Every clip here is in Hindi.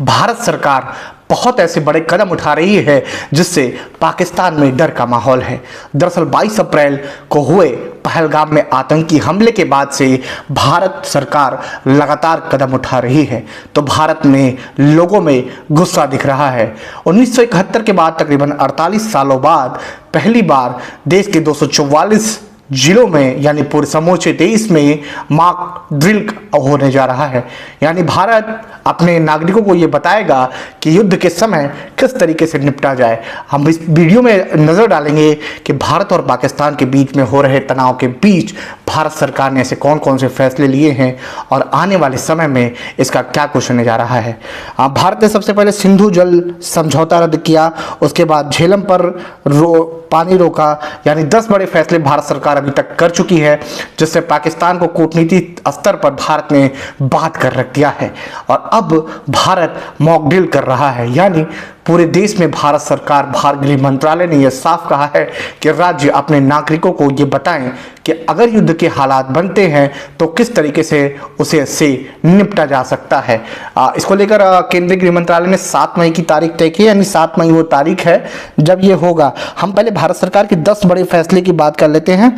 भारत सरकार बहुत ऐसे बड़े कदम उठा रही है जिससे पाकिस्तान में डर का माहौल है। दरअसल 22 अप्रैल को हुए पहलगाम में आतंकी हमले के बाद से भारत सरकार लगातार कदम उठा रही है, तो भारत में लोगों में गुस्सा दिख रहा है। 1971 के बाद तकरीबन 48 सालों बाद पहली बार देश के 244 जिलों में यानी पूरे समूचे देश में मॉक ड्रिल होने जा रहा है। यानी भारत अपने नागरिकों को ये बताएगा कि युद्ध के समय किस तरीके से निपटा जाए। हम इस वीडियो में नज़र डालेंगे कि भारत और पाकिस्तान के बीच में हो रहे तनाव के बीच भारत सरकार ने ऐसे कौन कौन से फैसले लिए हैं और आने वाले समय में इसका क्या कुछ होने जा रहा है। भारत ने सबसे पहले सिंधु जल समझौता रद्द किया, उसके बाद झेलम पर पानी रोका, यानी 10 बड़े फैसले भारत सरकार अभी तक कर चुकी है, जिससे पाकिस्तान को कूटनीतिक स्तर पर भारत ने बात कर रख दिया है। और अब भारत मॉक ड्रिल कर रहा है, यानी पूरे देश में भारत सरकार, भारतीय गृह मंत्रालय ने यह साफ कहा है कि राज्य अपने नागरिकों को ये बताएं कि अगर युद्ध के हालात बनते हैं तो किस तरीके से उसे निपटा जा सकता है। इसको लेकर केंद्रीय गृह मंत्रालय ने 7 मई की तारीख तय की, यानी 7 मई वो तारीख है जब ये होगा। हम पहले भारत सरकार के 10 बड़े फैसले की बात कर लेते हैं।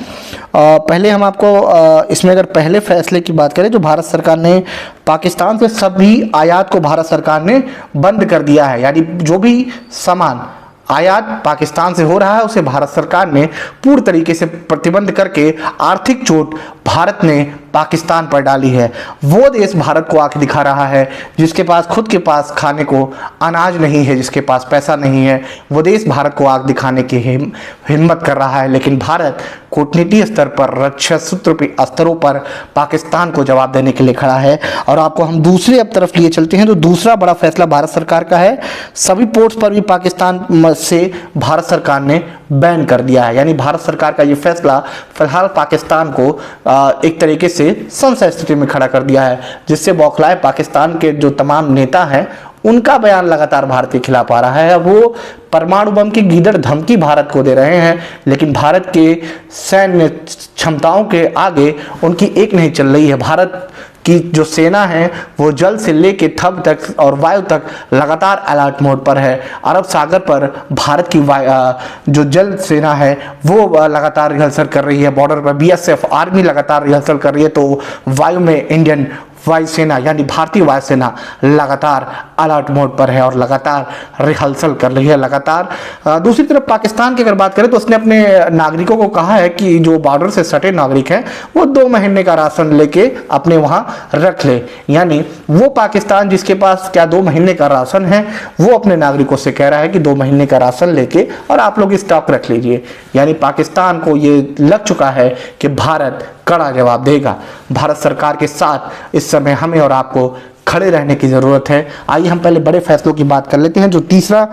पहले हम आपको इसमें अगर पहले फैसले की बात करें, जो भारत सरकार ने पाकिस्तान से सभी आयात को भारत सरकार ने बंद कर दिया है, यानी जो भी सामान आयात पाकिस्तान से हो रहा है उसे भारत सरकार ने पूर्ण तरीके से प्रतिबंध करके आर्थिक चोट भारत ने पाकिस्तान पर डाली है। वो देश भारत को आंख दिखा रहा है जिसके पास खुद के पास खाने को अनाज नहीं है, जिसके पास पैसा नहीं है, वो देश भारत को आंख दिखाने की हिम्मत कर रहा है। लेकिन भारत कूटनीतिक स्तर पर, रक्षा सूत्र स्तरों पर पाकिस्तान को जवाब देने के लिए खड़ा है। और आपको हम दूसरी अब तरफ लिए चलते हैं, तो दूसरा बड़ा फैसला भारत सरकार का है। सभी पोर्ट्स पर भी पाकिस्तान से भारत सरकार ने बैन कर दिया है, यानी भारत सरकार का ये फैसला फिलहाल पाकिस्तान को एक तरीके से संशय स्थिति में खड़ा कर दिया है, जिससे बौखलाए पाकिस्तान के जो तमाम नेता हैं उनका बयान लगातार भारत के खिलाफ आ रहा है। वो परमाणु बम की गीदड़ धमकी भारत को दे रहे हैं, लेकिन भारत के सैन्य क्षमताओं के आगे उनकी एक नहीं चल रही है। भारत की जो सेना है वो जल से लेके थल तक और वायु तक लगातार अलर्ट मोड पर है। अरब सागर पर भारत की जो जल सेना है वो लगातार रिहर्सल कर रही है। बॉर्डर पर बीएसएफ आर्मी लगातार रिहर्सल कर रही है, तो वायु में इंडियन वायुसेना यानी भारतीय वायुसेना लगातार अलर्ट मोड पर है और लगातार रिहर्सल कर रही है लगातार। दूसरी तरफ पाकिस्तान की अगर बात करें तो उसने अपने नागरिकों को कहा है कि जो बॉर्डर से सटे नागरिक हैं वो 2 महीने का राशन लेके अपने वहां रख ले। यानी वो पाकिस्तान जिसके पास क्या 2 महीने का राशन है वो अपने नागरिकों से कह रहा है कि 2 महीने का राशन लेके और आप लोग स्टॉक रख लीजिए। यानी पाकिस्तान को ये लग चुका है कि भारत कड़ा जवाब देगा। भारत सरकार के साथ इस समय हमें और आपको खड़े रहने की ज़रूरत है। आइए हम पहले बड़े फैसलों की बात कर लेते हैं। जो तीसरा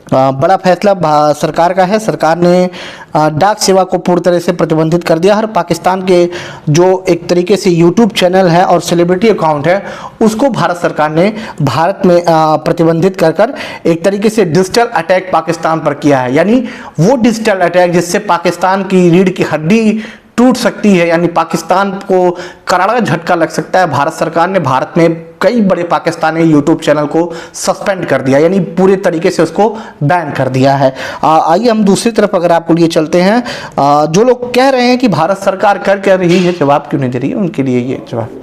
बड़ा फैसला सरकार का है, सरकार ने डाक सेवा को पूरी तरह से प्रतिबंधित कर दिया। हर पाकिस्तान के जो एक तरीके से यूट्यूब चैनल है और सेलिब्रिटी अकाउंट है उसको भारत सरकार ने भारत में प्रतिबंधित कर एक तरीके से डिजिटल अटैक पाकिस्तान पर किया है। यानी वो डिजिटल अटैक जिससे पाकिस्तान की रीढ़ की हड्डी टूट सकती है, यानी पाकिस्तान को करारा झटका लग सकता है। भारत सरकार ने भारत में कई बड़े पाकिस्तानी यूट्यूब चैनल को सस्पेंड कर दिया, यानी पूरे तरीके से उसको बैन कर दिया है। आइए हम दूसरी तरफ अगर आपको लिए चलते हैं। जो लोग कह रहे हैं कि भारत सरकार कर रही है, जवाब क्यों नहीं दे रही है, उनके लिए ये जवाब